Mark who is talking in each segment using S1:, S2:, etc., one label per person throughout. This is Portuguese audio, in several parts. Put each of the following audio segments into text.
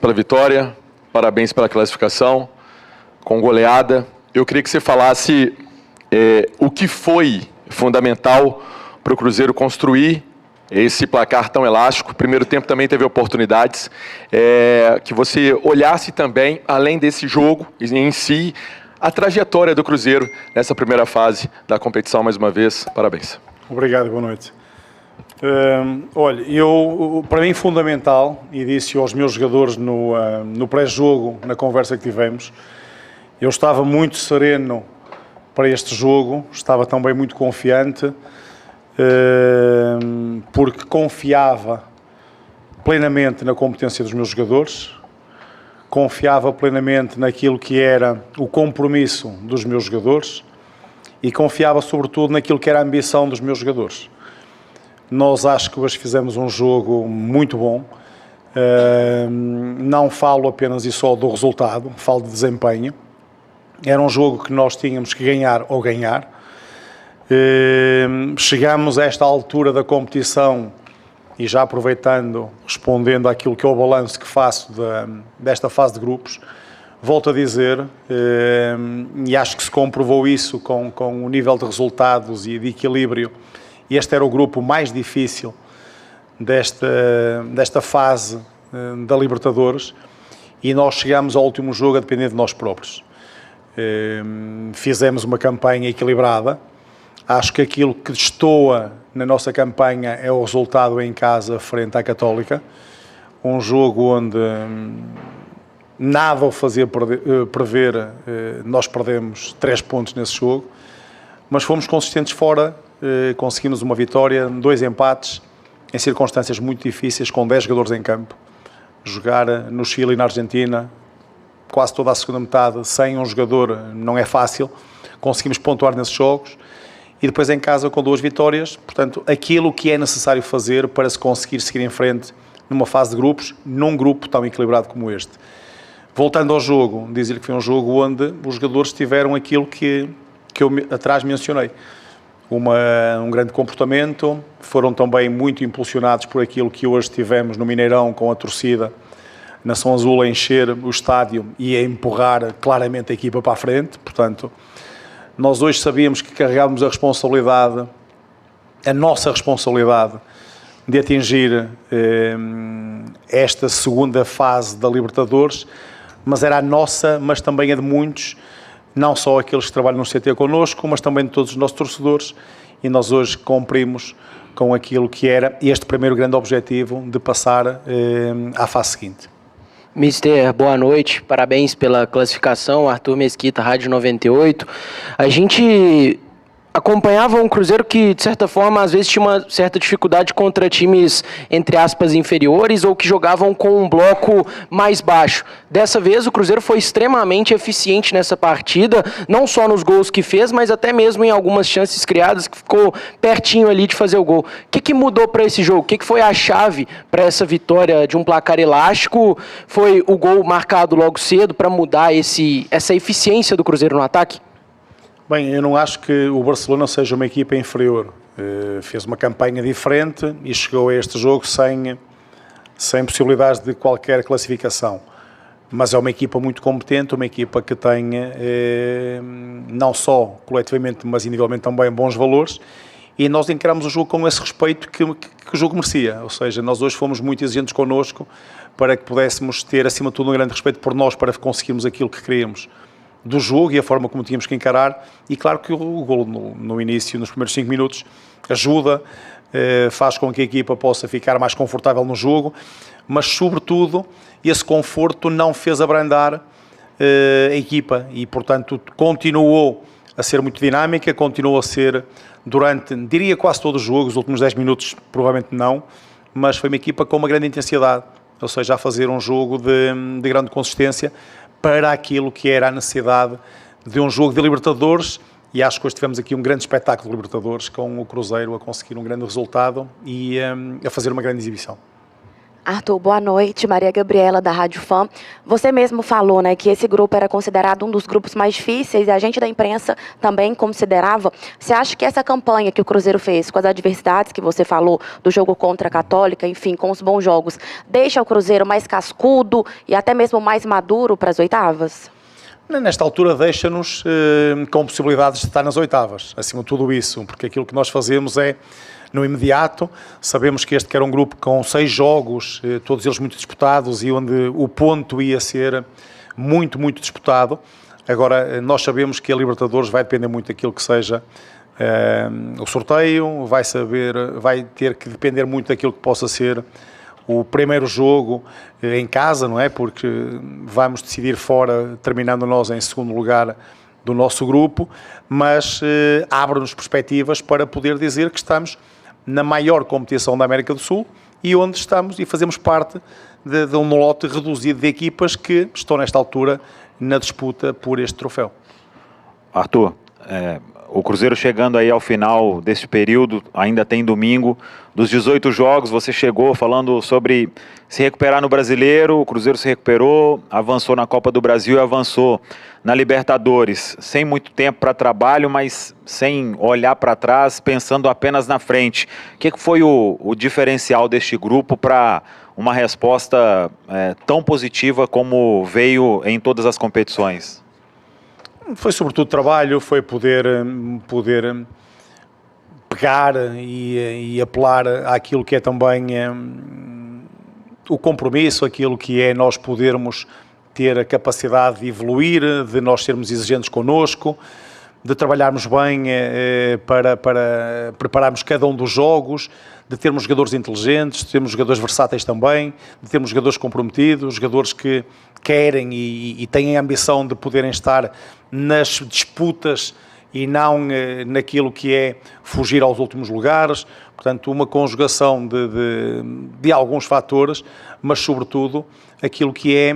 S1: pela vitória, parabéns pela classificação, com goleada. Eu queria que você falasse o que foi fundamental para o Cruzeiro construir esse placar tão elástico. Primeiro tempo também teve oportunidades, que você olhasse também, além desse jogo em si, a trajetória do Cruzeiro nessa primeira fase da competição. Mais uma vez, parabéns.
S2: Obrigado, boa noite. Olha, para mim fundamental, e disse aos meus jogadores no pré-jogo, na conversa que tivemos, eu estava muito sereno para este jogo, estava também muito confiante, porque confiava plenamente na competência dos meus jogadores, confiava plenamente naquilo que era o compromisso dos meus jogadores e confiava sobretudo naquilo que era a ambição dos meus jogadores. Nós acho que hoje fizemos um jogo muito bom, não falo apenas e só do resultado, falo de desempenho. Era um jogo que nós tínhamos que ganhar ou ganhar. Chegamos a esta altura da competição e já aproveitando, respondendo àquilo que é o balanço que faço desta fase de grupos, volto a dizer, e acho que se comprovou isso com o nível de resultados e de equilíbrio. Este era o grupo mais difícil desta fase da Libertadores e nós chegamos ao último jogo a depender de nós próprios. Fizemos uma campanha equilibrada. Acho que aquilo que destoa na nossa campanha é o resultado em casa frente à Católica. Um jogo onde nada o fazia prever, nós perdemos 3 pontos nesse jogo, mas fomos consistentes fora. Conseguimos uma vitória, 2 empates, em circunstâncias muito difíceis, com 10 jogadores em campo. Jogar no Chile e na Argentina, quase toda a segunda metade, sem um jogador, não é fácil. Conseguimos pontuar nesses jogos. E depois em casa com 2 vitórias. Portanto, aquilo que é necessário fazer para se conseguir seguir em frente numa fase de grupos, num grupo tão equilibrado como este. Voltando ao jogo, dizer que foi um jogo onde os jogadores tiveram aquilo que eu atrás mencionei. Um grande comportamento, foram também muito impulsionados por aquilo que hoje tivemos no Mineirão com a torcida Nação Azul a encher o estádio e a empurrar claramente a equipa para a frente. Portanto, nós hoje sabíamos que carregávamos a responsabilidade, a nossa responsabilidade de atingir esta segunda fase da Libertadores, mas era a nossa, mas também a de muitos, não só aqueles que trabalham no CT connosco, mas também de todos os nossos torcedores, e nós hoje cumprimos com aquilo que era este primeiro grande objetivo de passar à fase seguinte.
S3: Mister, boa noite, parabéns pela classificação, Arthur Mesquita, Rádio 98. A gente acompanhava um Cruzeiro que, de certa forma, às vezes tinha uma certa dificuldade contra times, entre aspas, inferiores ou que jogavam com um bloco mais baixo. Dessa vez, o Cruzeiro foi extremamente eficiente nessa partida, não só nos gols que fez, mas até mesmo em algumas chances criadas, que ficou pertinho ali de fazer o gol. O que mudou para esse jogo? O que foi a chave para essa vitória de um placar elástico? Foi o gol marcado logo cedo para mudar essa eficiência do Cruzeiro no ataque?
S2: Bem, eu não acho que o Barcelona seja uma equipa inferior. Fez uma campanha diferente e chegou a este jogo sem possibilidades de qualquer classificação. Mas é uma equipa muito competente, uma equipa que tem, não só coletivamente, mas individualmente também, bons valores. E nós encaramos o jogo com esse respeito que o jogo merecia. Ou seja, nós hoje fomos muito exigentes connosco para que pudéssemos ter, acima de tudo, um grande respeito por nós, para conseguirmos aquilo que queríamos do jogo e a forma como tínhamos que encarar. E claro que o golo no início, nos primeiros 5 minutos, ajuda, faz com que a equipa possa ficar mais confortável no jogo, mas sobretudo esse conforto não fez abrandar a equipa e, portanto, continuou a ser muito dinâmica, continuou a ser durante, diria, quase todo o jogo, os últimos 10 minutos provavelmente não, mas foi uma equipa com uma grande intensidade, ou seja, a fazer um jogo de grande consistência para aquilo que era a necessidade de um jogo de Libertadores, e acho que hoje tivemos aqui um grande espetáculo de Libertadores, com o Cruzeiro a conseguir um grande resultado e a fazer uma grande exibição.
S4: Arthur, boa noite. Maria Gabriela, da Rádio Fã. Você mesmo falou, né, que esse grupo era considerado um dos grupos mais difíceis e a gente da imprensa também considerava. Você acha que essa campanha que o Cruzeiro fez, com as adversidades que você falou, do jogo contra a Católica, enfim, com os bons jogos, deixa o Cruzeiro mais cascudo e até mesmo mais maduro para as oitavas?
S2: Nesta altura deixa-nos com possibilidades de estar nas oitavas, acima de tudo isso, porque aquilo que nós fazemos é, no imediato, sabemos que este que era um grupo com 6 jogos, todos eles muito disputados e onde o ponto ia ser muito, muito disputado. Agora, nós sabemos que a Libertadores vai depender muito daquilo que seja o sorteio, vai ter que depender muito daquilo que possa ser o primeiro jogo em casa, não é? Porque vamos decidir fora, terminando nós em segundo lugar do nosso grupo, mas abre-nos perspectivas para poder dizer que estamos na maior competição da América do Sul e onde estamos e fazemos parte de um lote reduzido de equipas que estão nesta altura na disputa por este troféu.
S5: Arthur, o Cruzeiro chegando aí ao final desse período, ainda tem domingo, dos 18 jogos, você chegou falando sobre se recuperar no Brasileiro, o Cruzeiro se recuperou, avançou na Copa do Brasil e avançou na Libertadores, sem muito tempo para trabalho, mas sem olhar para trás, pensando apenas na frente. O que foi o diferencial deste grupo para uma resposta tão positiva como veio em todas as competições?
S2: Foi sobretudo trabalho, foi poder pegar e apelar àquilo que é também o compromisso, aquilo que é nós podermos ter a capacidade de evoluir, de nós sermos exigentes connosco, de trabalharmos bem para prepararmos cada um dos jogos, de termos jogadores inteligentes, de termos jogadores versáteis também, de termos jogadores comprometidos, jogadores que querem e têm a ambição de poderem estar nas disputas e não naquilo que é fugir aos últimos lugares. Portanto, uma conjugação de alguns fatores, mas sobretudo aquilo que é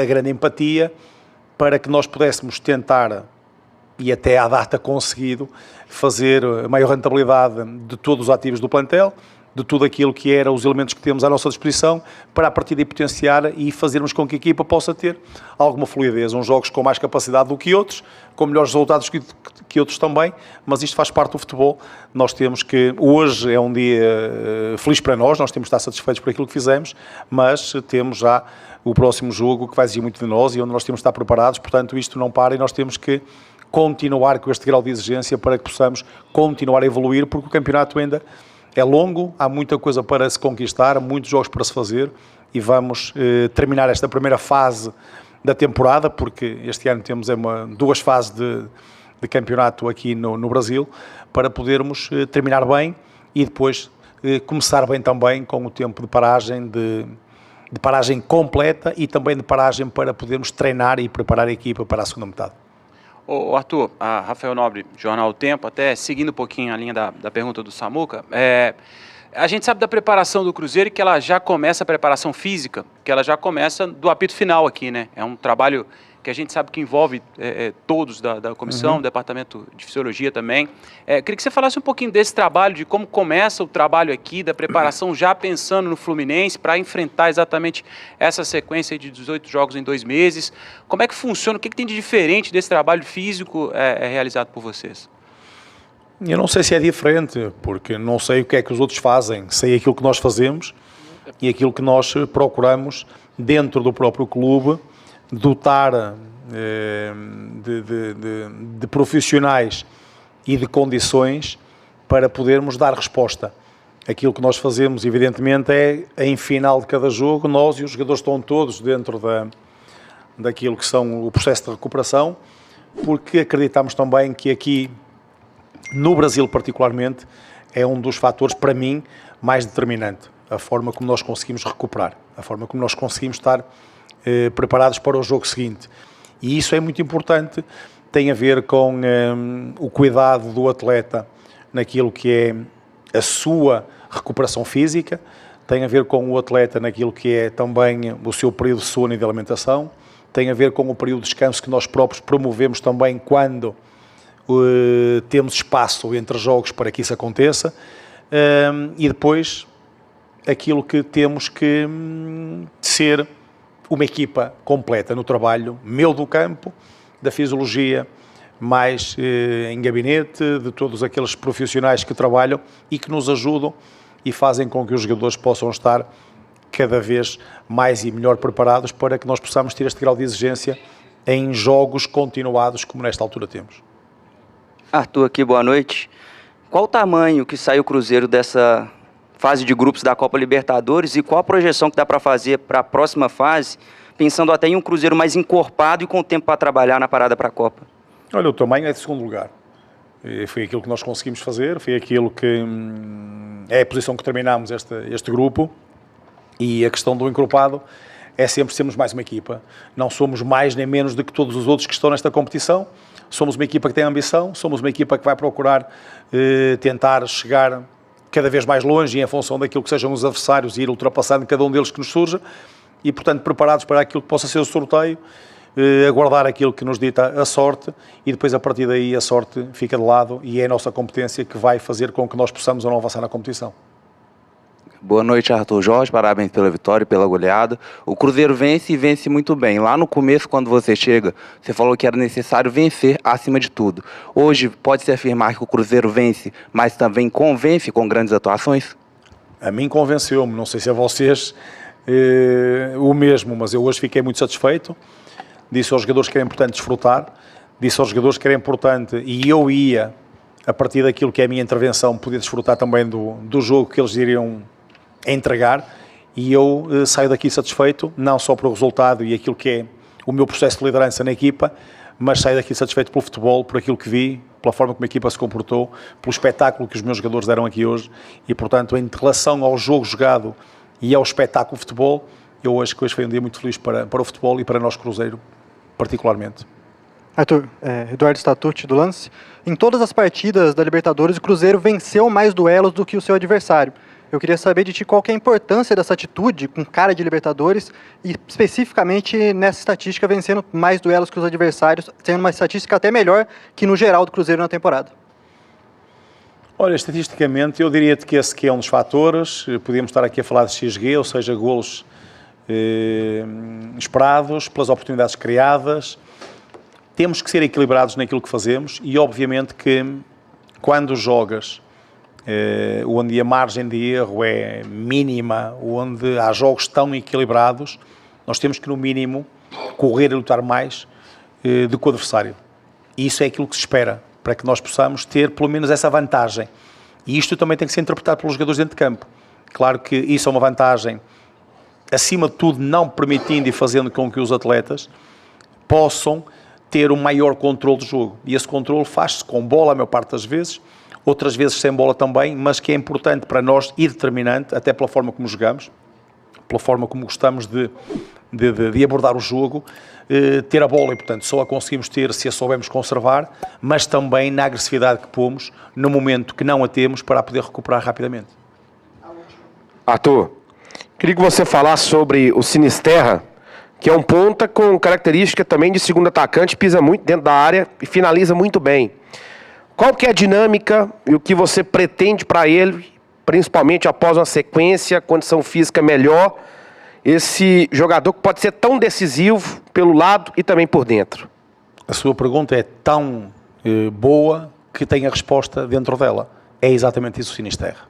S2: a grande empatia para que nós pudéssemos tentar, e até à data conseguido, fazer a maior rentabilidade de todos os ativos do plantel, de tudo aquilo que era os elementos que temos à nossa disposição, para a partir daí potenciar e fazermos com que a equipa possa ter alguma fluidez, uns jogos com mais capacidade do que outros, com melhores resultados que outros também, mas isto faz parte do futebol. Nós temos que, hoje é um dia feliz para nós temos de estar satisfeitos por aquilo que fizemos, mas temos já o próximo jogo que vai exigir muito de nós e onde nós temos de estar preparados, portanto isto não para e nós temos que continuar com este grau de exigência para que possamos continuar a evoluir, porque o campeonato ainda é longo, há muita coisa para se conquistar, muitos jogos para se fazer e vamos terminar esta primeira fase da temporada, porque este ano temos duas fases de campeonato aqui no Brasil, para podermos terminar bem e depois começar bem também com o tempo de paragem, de paragem completa e também de paragem para podermos treinar e preparar a equipa para a segunda metade.
S6: Ô Arthur, a Rafael Nobre, Jornal O Tempo, até seguindo um pouquinho a linha da pergunta do Samuca, a gente sabe da preparação do Cruzeiro que ela já começa a preparação física, que ela já começa do apito final aqui, né? É um trabalho que a gente sabe que envolve todos da comissão, do departamento de fisiologia também. Queria que você falasse um pouquinho desse trabalho, de como começa o trabalho aqui, da preparação já pensando no Fluminense, para enfrentar exatamente essa sequência de 18 jogos em 2 meses. Como é que funciona? O que tem de diferente desse trabalho físico realizado por vocês?
S2: Eu não sei se é diferente, porque não sei o que é que os outros fazem. Sei aquilo que nós fazemos e aquilo que nós procuramos dentro do próprio clube, dotar de profissionais e de condições para podermos dar resposta. Aquilo que nós fazemos, evidentemente, é em final de cada jogo, nós e os jogadores estão todos dentro daquilo que são o processo de recuperação, porque acreditamos também que aqui, no Brasil particularmente, é um dos fatores, para mim, mais determinante. A forma como nós conseguimos recuperar, a forma como nós conseguimos estar preparados para o jogo seguinte. E isso é muito importante, tem a ver com o cuidado do atleta naquilo que é a sua recuperação física, tem a ver com o atleta naquilo que é também o seu período de sono e de alimentação, tem a ver com o período de descanso que nós próprios promovemos também quando temos espaço entre jogos para que isso aconteça, e depois aquilo que temos que ser uma equipa completa no trabalho meu do campo, da fisiologia, mais em gabinete, de todos aqueles profissionais que trabalham e que nos ajudam e fazem com que os jogadores possam estar cada vez mais e melhor preparados para que nós possamos ter este grau de exigência em jogos continuados como nesta altura temos.
S7: Arthur aqui, boa noite. Qual o tamanho que sai o Cruzeiro dessa fase de grupos da Copa Libertadores e qual a projeção que dá para fazer para a próxima fase, pensando até em um Cruzeiro mais encorpado e com tempo para trabalhar na parada para a Copa?
S2: Olha, o tamanho é de segundo lugar. Foi aquilo que nós conseguimos fazer, foi aquilo que é a posição que terminámos este grupo, e a questão do encorpado é sempre sermos mais uma equipa. Não somos mais nem menos do que todos os outros que estão nesta competição. Somos uma equipa que tem ambição, somos uma equipa que vai procurar tentar chegar cada vez mais longe e em função daquilo que sejam os adversários e ir ultrapassando cada um deles que nos surja e, portanto, preparados para aquilo que possa ser o sorteio, aguardar aquilo que nos dita a sorte e depois, a partir daí, a sorte fica de lado e é a nossa competência que vai fazer com que nós possamos ou não avançar na competição.
S8: Boa noite, Arthur Jorge, parabéns pela vitória e pela goleada. O Cruzeiro vence e vence muito bem. Lá no começo, quando você chega, você falou que era necessário vencer acima de tudo. Hoje, pode-se afirmar que o Cruzeiro vence, mas também convence com grandes atuações?
S2: A mim convenceu-me, não sei se a vocês o mesmo, mas eu hoje fiquei muito satisfeito. Disse aos jogadores que era importante desfrutar, disse aos jogadores que era importante, e eu ia, a partir daquilo que é a minha intervenção, poder desfrutar também do jogo que eles iriam entregar, e eu saio daqui satisfeito, não só pelo resultado e aquilo que é o meu processo de liderança na equipa, mas saio daqui satisfeito pelo futebol, por aquilo que vi, pela forma como a equipa se comportou, pelo espetáculo que os meus jogadores deram aqui hoje, e portanto, em relação ao jogo jogado e ao espetáculo de futebol, eu acho que hoje foi um dia muito feliz para o futebol e para nós Cruzeiro, particularmente.
S9: Arthur, Eduardo Statucci do Lance. Em todas as partidas da Libertadores, o Cruzeiro venceu mais duelos do que o seu adversário. Eu queria saber de ti qual que é a importância dessa atitude com cara de Libertadores e especificamente nessa estatística vencendo mais duelos que os adversários, sendo uma estatística até melhor que no geral do Cruzeiro na temporada.
S2: Olha, estatisticamente eu diria-te que esse que é um dos fatores. Podíamos estar aqui a falar de XG, ou seja, golos esperados, pelas oportunidades criadas. Temos que ser equilibrados naquilo que fazemos e obviamente que quando jogas onde a margem de erro é mínima, onde há jogos tão equilibrados, nós temos que, no mínimo, correr e lutar mais do que o adversário. E isso é aquilo que se espera, para que nós possamos ter, pelo menos, essa vantagem. E isto também tem que ser interpretado pelos jogadores dentro de campo. Claro que isso é uma vantagem, acima de tudo, não permitindo e fazendo com que os atletas possam ter um maior controle do jogo. E esse controle faz-se com bola, a maior parte das vezes, outras vezes sem bola também, mas que é importante para nós e determinante, até pela forma como jogamos, pela forma como gostamos de abordar o jogo, ter a bola e, portanto, só a conseguimos ter se a soubemos conservar, mas também na agressividade que pomos no momento que não a temos para a poder recuperar rapidamente.
S10: Arthur, queria que você falasse sobre o Sinisterra, que é um ponta com característica também de segundo atacante, pisa muito dentro da área e finaliza muito bem. Qual que é a dinâmica e o que você pretende para ele, principalmente após uma sequência, condição física melhor, esse jogador que pode ser tão decisivo pelo lado e também por dentro?
S2: A sua pergunta é tão boa que tem a resposta dentro dela. É exatamente isso o Sinisterra.